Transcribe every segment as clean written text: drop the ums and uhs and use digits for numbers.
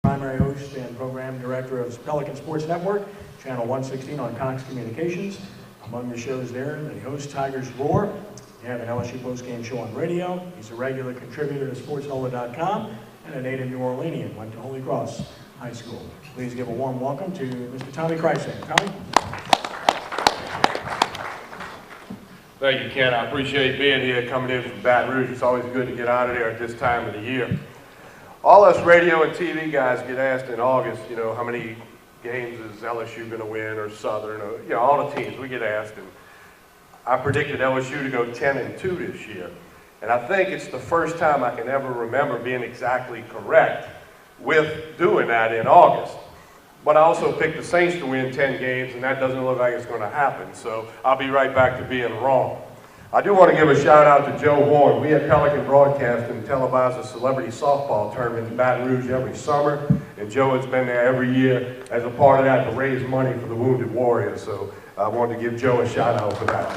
Primary host and program director of Pelican Sports Network, channel 116 on Cox Communications. Among the shows there, that he hosts Tigers Roar. You have an LSU postgame show on radio. He's a regular contributor to SportsNola.com and a native New Orleanian. Went to Holy Cross High School. Please give a warm welcome to Mr. Tommy Krysan. Tommy? Thank you, Ken. I appreciate being here, coming in from Baton Rouge. It's always good to get out of there at this time of the year. All us radio and TV guys get asked in August, how many games is LSU going to win, or Southern, or, all the teams. We get asked, and I predicted LSU to go 10-2 this year. And I think it's the first time I can ever remember being exactly correct with doing that in August. But I also picked the Saints to win 10 games, and that doesn't look like it's going to happen. So I'll be right back to being wrong. I do want to give a shout out to Joe Horn. We at Pelican Broadcasting televise a celebrity softball tournament in Baton Rouge every summer, and Joe has been there every year as a part of that to raise money for the wounded warriors. So I wanted to give Joe a shout out for that.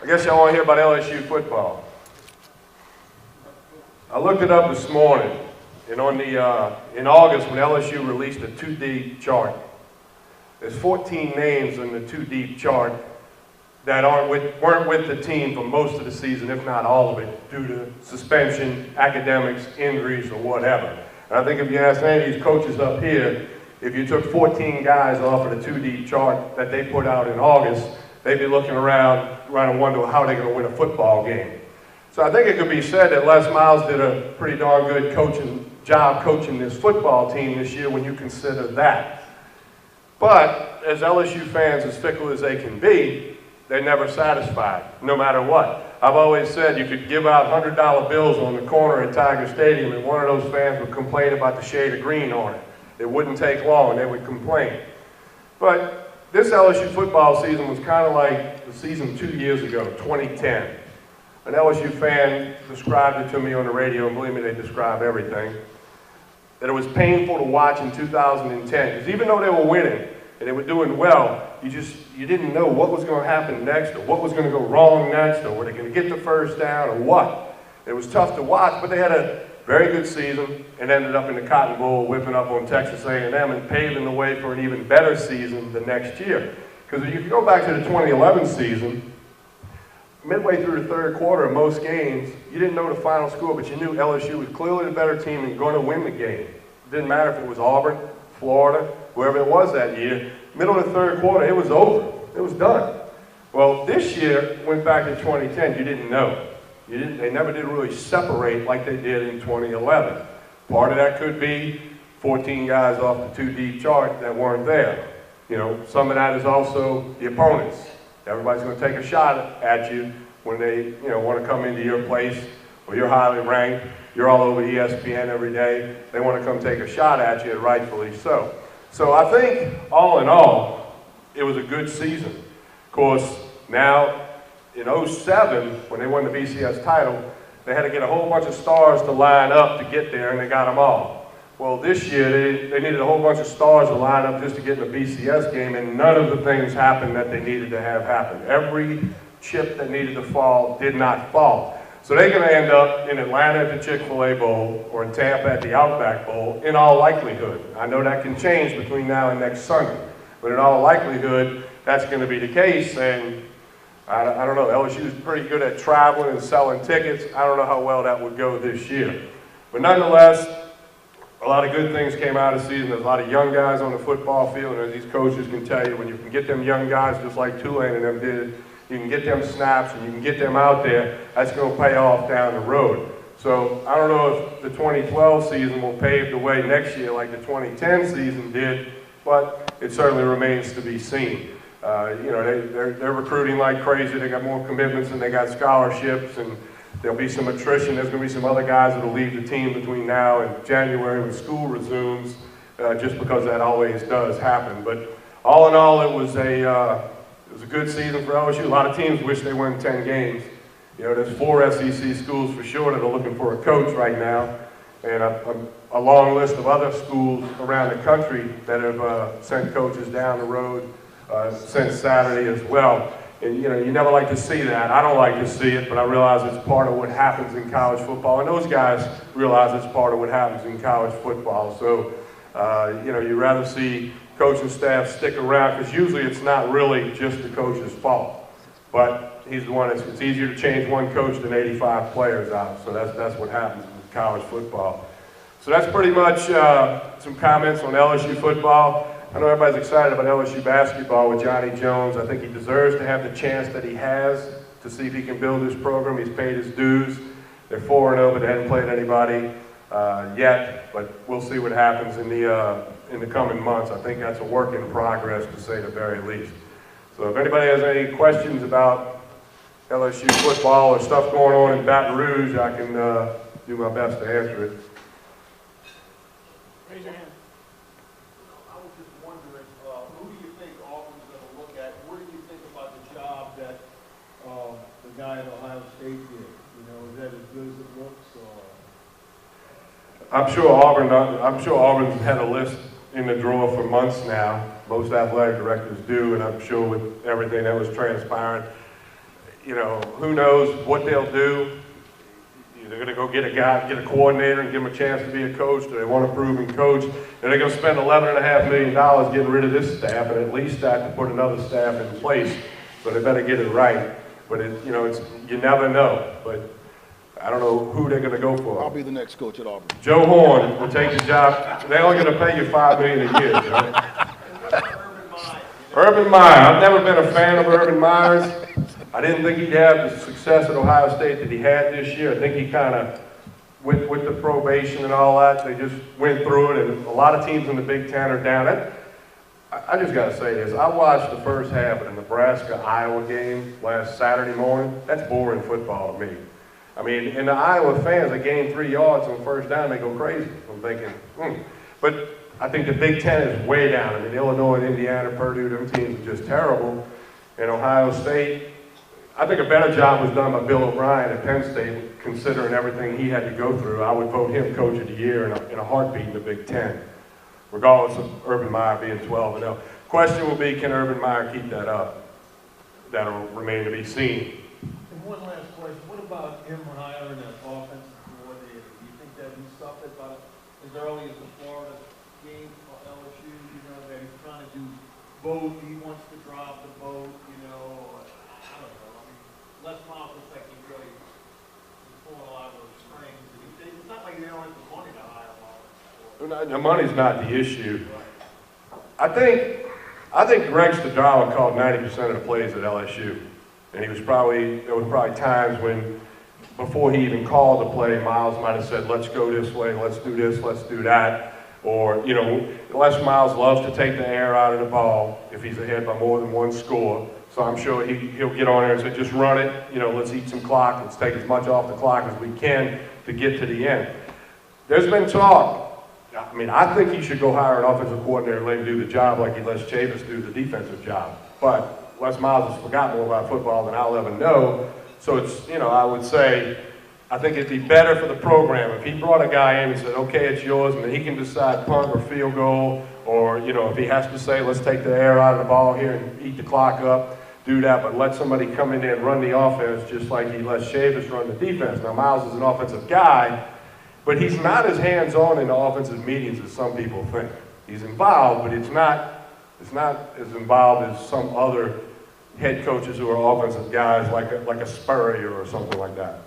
I guess y'all want to hear about LSU football. I looked it up this morning, and in August when LSU released a 2-deep chart, there's 14 names in the 2-deep chart that weren't with the team for most of the season, if not all of it, due to suspension, academics, injuries, or whatever. And I think if you ask any of these coaches up here, if you took 14 guys off of the 2-deep chart that they put out in August, they'd be looking around and wondering how they're going to win a football game. So I think it could be said that Les Miles did a pretty darn good job coaching this football team this year when you consider that. But as LSU fans, as fickle as they can be, they're never satisfied, no matter what. I've always said you could give out $100 bills on the corner at Tiger Stadium and one of those fans would complain about the shade of green on it. It wouldn't take long, they would complain. But this LSU football season was kind of like the season 2 years ago, 2010. An LSU fan described it to me on the radio, and believe me, they describe everything, that it was painful to watch in 2010, because even though they were winning and they were doing well, you didn't know what was going to happen next, or what was going to go wrong next, or were they going to get the first down, or what. It was tough to watch, but they had a very good season and ended up in the Cotton Bowl, whipping up on Texas A&M and paving the way for an even better season the next year. Because if you go back to the 2011 season, midway through the third quarter of most games, you didn't know the final score, but you knew LSU was clearly the better team and going to win the game. It didn't matter if it was Auburn, Florida, wherever it was that year. Middle of the third quarter, it was over. It was done. Well, this year, went back to 2010, you didn't know. They never did really separate like they did in 2011. Part of that could be 14 guys off the 2-deep chart that weren't there. Some of that is also the opponents. Everybody's going to take a shot at you when they, want to come into your place, or you're highly ranked, you're all over ESPN every day. They want to come take a shot at you, and rightfully so. So I think, all in all, it was a good season. Of course, now, in 2007, when they won the BCS title, they had to get a whole bunch of stars to line up to get there, and they got them all. Well, this year, they needed a whole bunch of stars to line up just to get in the BCS game, and none of the things happened that they needed to have happen. Every chip that needed to fall did not fall. So they're going to end up in Atlanta at the Chick-fil-A Bowl or in Tampa at the Outback Bowl, in all likelihood. I know that can change between now and next Sunday, but in all likelihood, that's going to be the case, and I don't know, LSU is pretty good at traveling and selling tickets. I don't know how well that would go this year. But nonetheless, a lot of good things came out of the season. There's a lot of young guys on the football field, and as these coaches can tell you, when you can get them young guys just like Tulane and them did, you can get them snaps and you can get them out there, that's going to pay off down the road. So I don't know if the 2012 season will pave the way next year like the 2010 season did, but it certainly remains to be seen. They're recruiting like crazy. They got more commitments and they got scholarships, and there'll be some attrition. There's going to be some other guys that will leave the team between now and January when school resumes, just because that always does happen. But all in all, it was a good season for LSU. A lot of teams wish they won 10 games. There's 4 SEC schools for sure that are looking for a coach right now, and a long list of other schools around the country that have sent coaches down the road since Saturday as well. And, you know, you never like to see that. I don't like to see it, but I realize it's part of what happens in college football. And those guys realize it's part of what happens in college football. So, you know, you'd rather see coaching staff stick around, because usually it's not really just the coach's fault. But he's the one it's easier to change one coach than 85 players out. So that's what happens in college football. So that's pretty much some comments on LSU football. I know everybody's excited about LSU basketball with Johnny Jones. I think he deserves to have the chance that he has to see if he can build his program. He's paid his dues. They're 4-0, but they haven't played anybody yet. But we'll see what happens in the coming months. I think that's a work in progress, to say the very least. So if anybody has any questions about LSU football or stuff going on in Baton Rouge, I can do my best to answer it. Raise your hand. I was just wondering, who do you think Auburn's going to look at? What do you think about the job that the guy at Ohio State did? You know, is that as good as it looks? Or? I'm sure Auburn's had a list in the drawer for months now. Most athletic directors do, and I'm sure with everything that was transpiring, you know, who knows what they'll do. They're going to go get a coordinator and give him a chance to be a coach. Do they want a proven coach? And they're going to spend $11.5 million getting rid of this staff, and at least that to put another staff in place. So they better get it right. But you know, you never know. But I don't know who they're going to go for. I'll be the next coach at Auburn. Joe Horn will take the job. They're only going to pay you $5 million a year. Right? Urban Meyer. I've never been a fan of Urban Meyer's. I didn't think he'd have the success at Ohio State that he had this year. I think he kind of, with the probation and all that, they just went through it, and a lot of teams in the Big Ten are down. I just got to say this. I watched the first half of the Nebraska-Iowa game last Saturday morning. That's boring football to me. I mean, and the Iowa fans, they gain 3 yards on first down, they go crazy. I'm thinking, But I think the Big Ten is way down. I mean, Illinois, Indiana, Purdue, them teams are just terrible. And Ohio State, I think a better job was done by Bill O'Brien at Penn State, considering everything he had to go through. I would vote him Coach of the Year in a heartbeat in the Big Ten, regardless of Urban Meyer being 12-0. Question will be, can Urban Meyer keep that up? That'll remain to be seen. And one last question. What about him hiring an offensive coordinator? Do you think that he suffered about as early as the Florida game for LSU, you know, that he's trying to do both? He wants to drop the boat, you know, I don't know. I mean, Les Miles looks like he really is pulling a lot of those strings. It's not like they don't have the money to hire him. The money's not the issue. I think Greg Stradala called 90% of the plays at LSU. And there was probably times when, before he even called the play, Miles might have said, let's go this way, let's do this, let's do that. Or, you know, Les Miles loves to take the air out of the ball if he's ahead by more than one score. So I'm sure he'll get on there and say, just run it, you know, let's eat some clock, let's take as much off the clock as we can to get to the end. There's been talk. I mean, I think he should go hire an offensive coordinator and let him do the job like he lets Chavis do the defensive job. But Les Miles has forgotten more about football than I'll ever know. So it's, you know, I would say, I think it'd be better for the program if he brought a guy in and said, okay, it's yours, and then he can decide punt or field goal, or, you know, if he has to say, let's take the air out of the ball here and eat the clock up, do that, but let somebody come in there and run the offense just like he lets Chavis run the defense. Now, Miles is an offensive guy, but he's not as hands-on in the offensive meetings as some people think. He's involved, but it's not as involved as some other head coaches who are offensive guys like a Spurrier or something like that.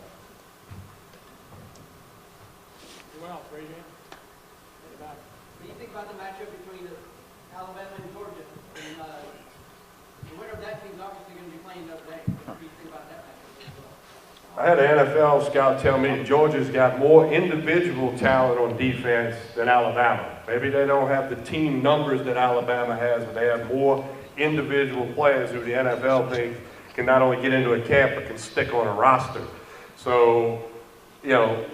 Anyone else? Raise your hand. In the back. What do you think about the matchup between Alabama and Georgia? And, the winner of that team is obviously going to be playing Notre Dame. What do you think about that matchup as well? I had an NFL scout tell me Georgia's got more individual talent on defense than Alabama. Maybe they don't have the team numbers that Alabama has, but they have more individual players who the NFL thinks can not only get into a camp, but can stick on a roster. So, you know,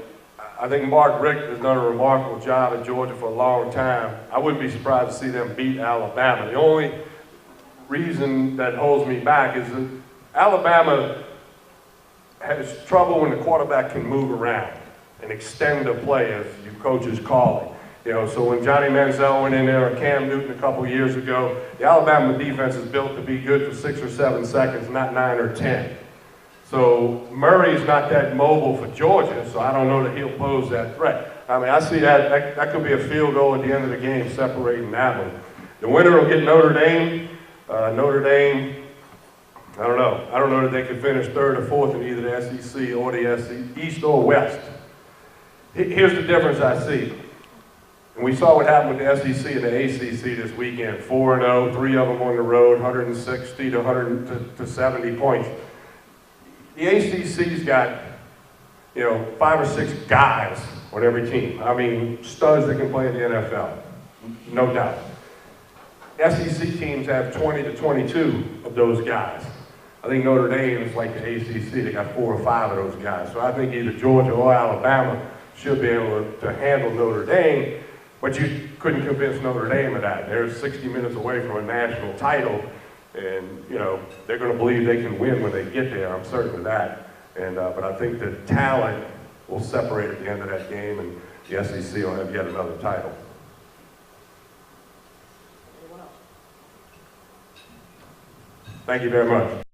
I think Mark Richt has done a remarkable job at Georgia for a long time. I wouldn't be surprised to see them beat Alabama. The only reason that holds me back is that Alabama has trouble when the quarterback can move around and extend the play as you coaches call it. You know, so when Johnny Manziel went in there, or Cam Newton a couple years ago, the Alabama defense is built to be good for 6 or 7 seconds, not 9 or 10. So Murray's not that mobile for Georgia, so I don't know that he'll pose that threat. I mean, I see that could be a field goal at the end of the game separating that one. The winner will get Notre Dame. Notre Dame, I don't know. I don't know that they could finish 3rd or 4th in either the SEC or the SEC, East or West. Here's the difference I see. And we saw what happened with the SEC and the ACC this weekend. 4-0, 3 of them on the road, 160 to 70 points. The ACC's got, you know, 5 or 6 guys on every team. I mean, studs that can play in the NFL, no doubt. SEC teams have 20 to 22 of those guys. I think Notre Dame is like the ACC. They got 4 or 5 of those guys. So I think either Georgia or Alabama should be able to handle Notre Dame. But you couldn't convince Notre Dame of that. They're 60 minutes away from a national title, and you know they're going to believe they can win when they get there. I'm certain of that. And but I think the talent will separate at the end of that game, and the SEC will have yet another title. Anyone else? Thank you very much.